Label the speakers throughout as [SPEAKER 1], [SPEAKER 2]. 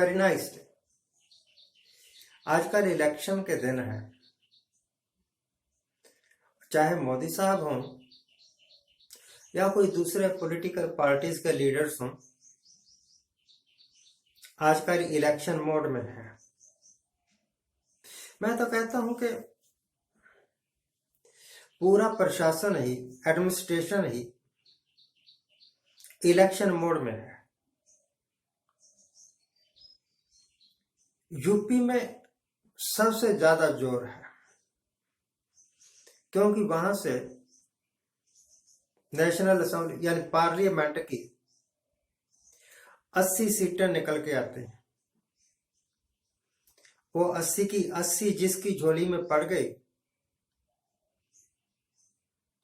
[SPEAKER 1] Very nice day. आजकल election के दिन है, चाहे मोदी साहब हों या कोई दूसरे पॉलिटिकल पार्टीज के लीडर्स हों, आजकल इलेक्शन मोड में है। मैं तो कहता हूं कि पूरा प्रशासन ही, एडमिनिस्ट्रेशन ही इलेक्शन मोड में है। यूपी में सबसे ज्यादा जोर है, क्योंकि वहां से नेशनल असेंबली यानी पार्लियामेंट की 80 सीटें निकल के आती हैं। वो 80 की 80 जिसकी झोली में पड़ गई,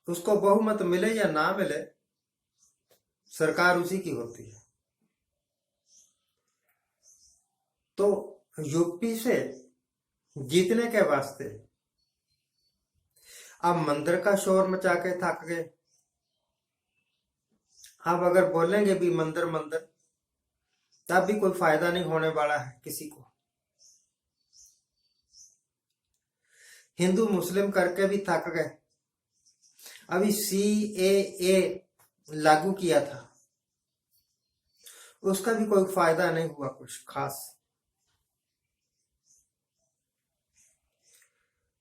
[SPEAKER 1] उसको बहुमत मिले या ना मिले, सरकार उसी की होती है। तो यूपी से जीतने के वास्ते अब मंदिर का शोर मचा के थक गए। अब अगर बोलेंगे भी मंदिर मंदिर, तब भी कोई फायदा नहीं होने वाला है किसी को। हिंदू मुस्लिम करके भी थक गए। अभी CAA लागू किया था, उसका भी कोई फायदा नहीं हुआ कुछ खास।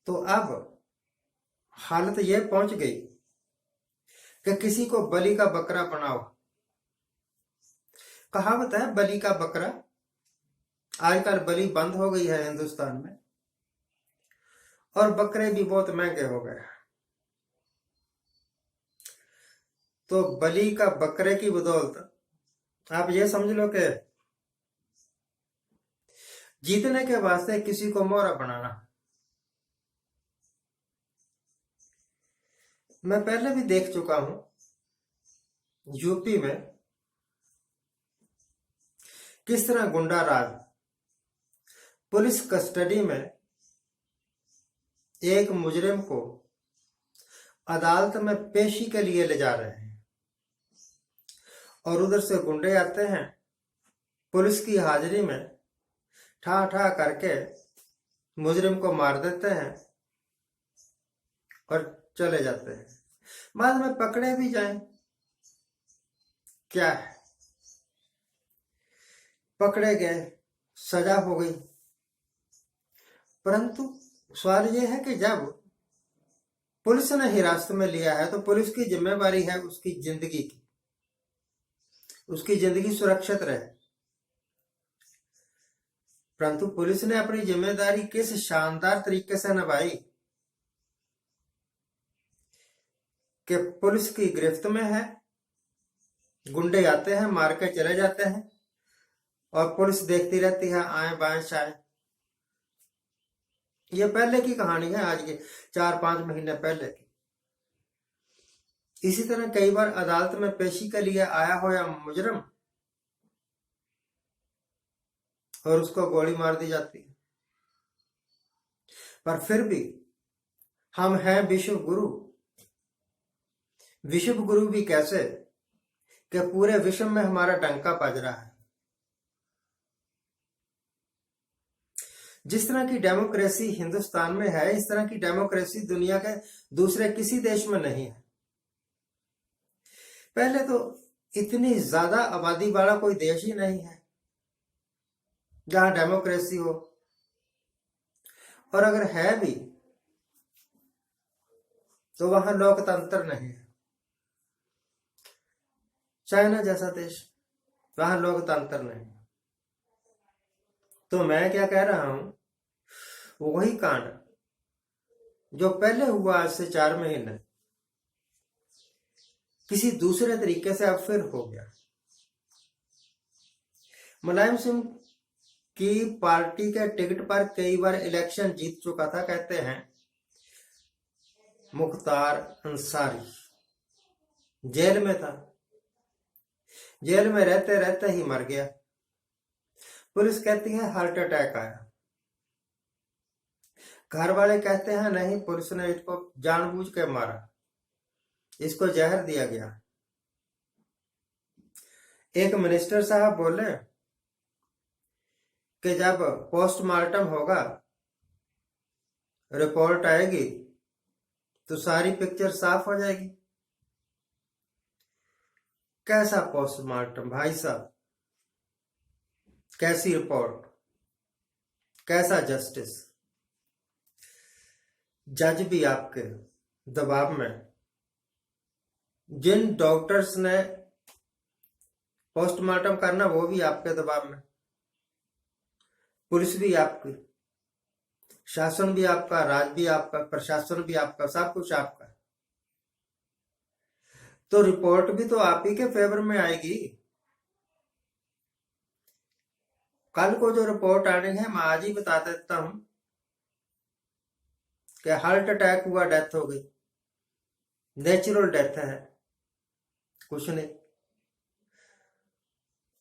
[SPEAKER 1] तो अब हालत यह पहुंच गई कि किसी को बलि का बकरा बनाओ। कहावत है बलि का बकरा। आजकल बलि बंद हो गई है हिंदुस्तान में, और बकरे भी बहुत महंगे हो गए। तो बलि का बकरे की बदौलत आप ये समझ लो कि जीतने के वास्ते किसी को मोहरा बनाना। मैं पहले भी देख चुका हूं यूपी में किस तरह गुंडा राज पुलिस कस्टडी में एक मुजरिम को अदालत में पेशी के लिए ले जा रहे हैं, और उधर से गुंडे आते हैं, पुलिस की हाजिरी में ठा ठा करके मुजरिम को मार देते हैं और चले जाते हैं। बाद में पकड़े भी जाएं, क्या है, पकड़े गए, सजा हो गई। परंतु सवाल यह है कि जब पुलिस ने हिरासत में लिया है तो पुलिस की जिम्मेवारी है उसकी जिंदगी की, उसकी जिंदगी सुरक्षित रहे। परंतु पुलिस ने अपनी जिम्मेदारी किस शानदार तरीके से निभाई कि पुलिस की गिरफ्त में है, गुंडे आते हैं, मार के चले जाते हैं, और पुलिस देखती रहती है आए बाएं शाए। ये पहले की कहानी है, आज के 4-5 महीने पहले की। इसी तरह कई बार अदालत में पेशी के लिए आया हो या मुजरिम, और उसको गोली मार दी जाती है। पर फिर भी हम हैं विश्व गुरु। विश्व गुरु भी कैसे कि पूरे विश्व में हमारा डंका बज रहा है। जिस तरह की डेमोक्रेसी हिंदुस्तान में है, इस तरह की डेमोक्रेसी दुनिया के दूसरे किसी देश में नहीं है। पहले तो इतनी ज्यादा आबादी वाला कोई देश ही नहीं है जहां डेमोक्रेसी हो, और अगर है भी तो वहां लोकतंत्र नहीं है। चाइना जैसा देश, वहां लोकतंत्र नहीं। तो मैं क्या कह रहा हूं, वही कांड जो पहले हुआ आज से 4 महीने, किसी दूसरे तरीके से अब फिर हो गया। मुलायम सिंह की पार्टी के टिकट पर कई बार इलेक्शन जीत चुका था, कहते हैं मुख्तार अंसारी। जेल में था, जेल में रहते रहते ही मर गया। पुलिस कहती है हार्ट अटैक आया, घर वाले कहते हैं नहीं, पुलिस ने इसको जानबूझ के मारा, इसको जहर दिया गया। एक मिनिस्टर साहब बोले कि जब पोस्टमार्टम होगा, रिपोर्ट आएगी, तो सारी पिक्चर साफ हो जाएगी। कैसा पोस्टमार्टम भाई साहब, कैसी रिपोर्ट, कैसा जस्टिस। जज भी आपके दबाव में, जिन डॉक्टर्स ने पोस्टमार्टम करना वो भी आपके दबाव में, पुलिस भी आपकी, शासन भी आपका, राज भी आपका, प्रशासन भी आपका, सब कुछ आपका। तो रिपोर्ट भी तो आप ही के फेवर में आएगी। कल को जो रिपोर्ट आनी है मैं आज ही बता देता हूं कि हार्ट अटैक हुआ, डेथ हो गई, नेचुरल डेथ है, कुछ नहीं,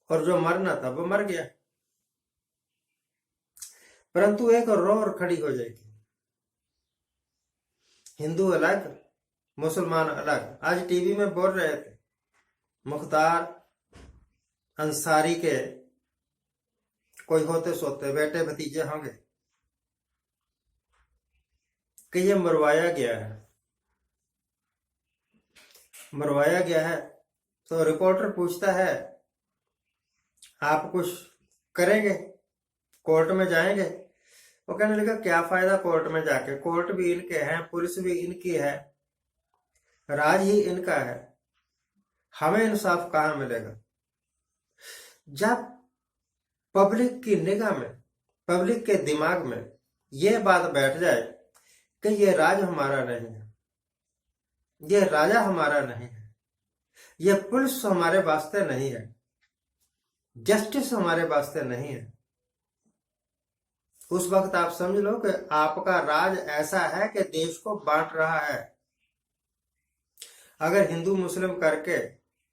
[SPEAKER 1] और जो मरना था वो मर गया। परंतु एक रोर खड़ी हो जाएगी, हिंदू अलग, मुसलमान अलग। आज टीवी में बोल रहे थे मुख्तार अंसारी के कोई होते सोते बेटे भतीजे होंगे कि ये मरवाया गया है, मरवाया गया है। तो रिपोर्टर पूछता है आप कुछ करेंगे, कोर्ट में जाएंगे? वो कहने लगा क्या फायदा कोर्ट में जाके, कोर्ट भी इनके हैं, पुलिस भी इनकी है, राज ही इनका है, हमें इंसाफ कहां मिलेगा? जब पब्लिक की निगाह में, पब्लिक के दिमाग में यह बात बैठ जाए कि यह राज हमारा नहीं है, यह राजा हमारा नहीं है, यह पुलिस हमारे वास्ते नहीं है, जस्टिस हमारे वास्ते नहीं है, उस वक्त आप समझ लो कि आपका राज ऐसा है कि देश को बांट रहा है। अगर हिंदू मुस्लिम करके,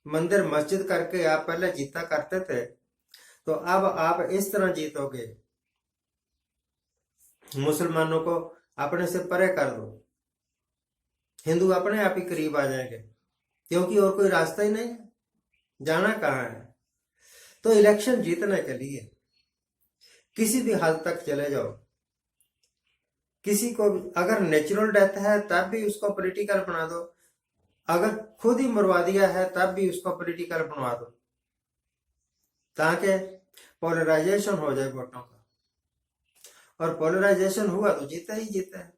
[SPEAKER 1] मंदिर मस्जिद करके आप पहले जीता करते थे, तो अब आप इस तरह जीतोगे, मुसलमानों को अपने से परे कर दो, हिंदू अपने आप ही करीब आ जाएंगे, क्योंकि और कोई रास्ता ही नहीं है, जाना कहाँ है। तो इलेक्शन जीतने के लिए किसी भी हद तक चले जाओ, किसी को अगर नेचुरल डेथ है तब भी उसको पॉलिटिकल बना दो, अगर खुद ही मरवा दिया है तब भी उसको पॉलिटिकल बनवा दो, ताकि पोलराइजेशन हो जाए वोटों का। और पोलराइजेशन हुआ तो जीता ही जीता है,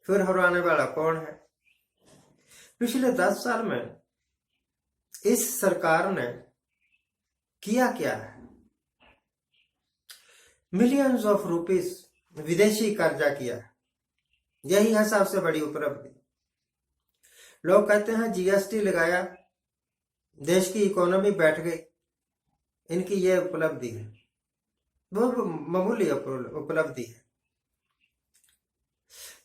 [SPEAKER 1] फिर हराने वाला कौन है? पिछले 10 साल में इस सरकार ने किया क्या है? मिलियंस ऑफ रुपीस विदेशी कर्जा किया है, यही है सबसे बड़ी उपलब्धि। लोग कहते हैं जीएसटी लगाया, देश की इकोनॉमी बैठ गई, इनकी यह उपलब्धि है, वो मामूली उपलब्धि है।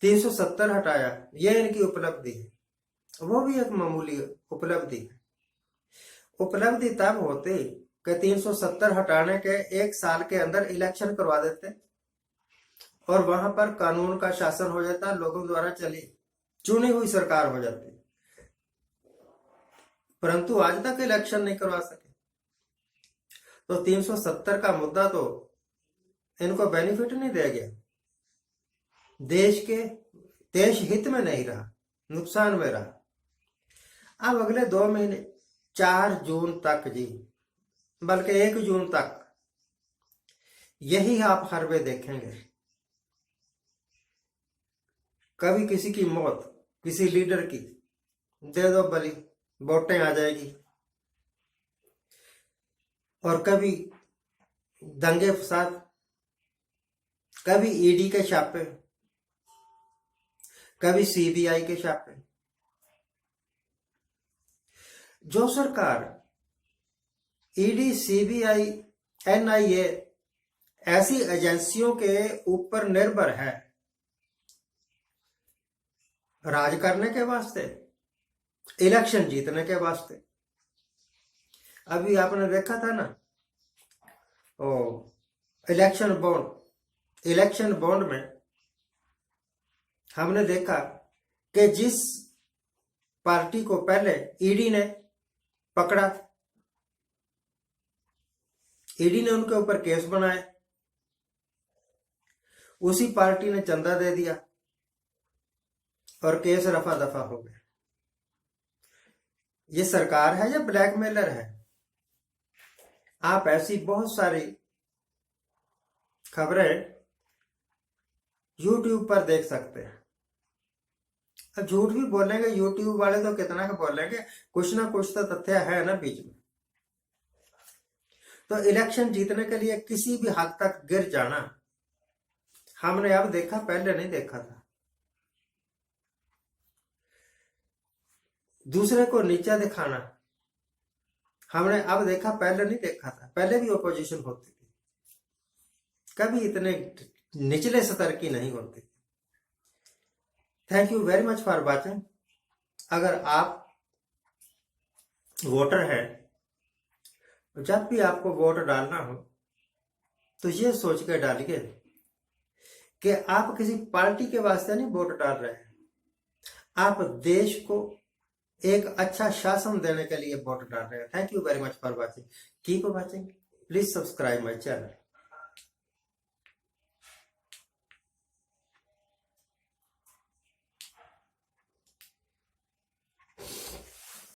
[SPEAKER 1] 370 हटाया, यह इनकी उपलब्धि है, वो भी एक मामूली उपलब्धि है। उपलब्धि तब होती कि 370 हटाने के 1 साल के अंदर इलेक्शन करवा देते और वहां पर कानून का शासन हो जाता, लोगों द्वारा चली चुनी हुई सरकार हो जाती। परंतु आज तक इलेक्शन नहीं करवा सके, तो 370 का मुद्दा तो इनको बेनिफिट नहीं दिया गया, देश हित में नहीं रहा, नुकसान में रहा। अब अगले 2 महीने 4 जून तक जी, बल्कि 1 जून तक यही आप हरबे देखेंगे। कभी किसी की मौत, किसी लीडर की, दे दो बलि, वोटें आ जाएगी, और कभी दंगे फसाद, कभी ईडी के छापे, कभी सीबीआई के छापे। जो सरकार ईडी, सीबीआई, एनआईए ऐसी एजेंसियों के ऊपर निर्भर है राज करने के वास्ते, इलेक्शन जीतने के वास्ते। अभी आपने देखा था ना इलेक्शन बॉन्ड में हमने देखा कि जिस पार्टी को पहले ईडी ने पकड़ा, ईडी ने उनके ऊपर केस बनाए, उसी पार्टी ने चंदा दे दिया और केस रफा दफा हो गया। ये सरकार है या ब्लैकमेलर है? आप ऐसी बहुत सारी खबरें YouTube पर देख सकते हैं। अब झूठ भी बोलेंगे YouTube वाले तो कितना का बोलेंगे, कुछ ना कुछ तो तथ्य है ना बीच में। तो इलेक्शन जीतने के लिए किसी भी हद तक गिर जाना हमने अब देखा, पहले नहीं देखा था। दूसरे को नीचा दिखाना हमने अब देखा, पहले नहीं देखा था। पहले भी ओपोजिशन होती थी, कभी इतने निचले स्तर की नहीं होती। Thank you very much for watching. अगर आप वोटर हैं, जब भी आपको वोट डालना हो तो ये सोच के डालिए कि आप किसी पार्टी के वास्ते नहीं वोट डाल रहे हैं, आप देश को एक अच्छा शासन देने के लिए वोट डाल रहे हैं। Thank you very much for watching. Keep watching, please subscribe my channel.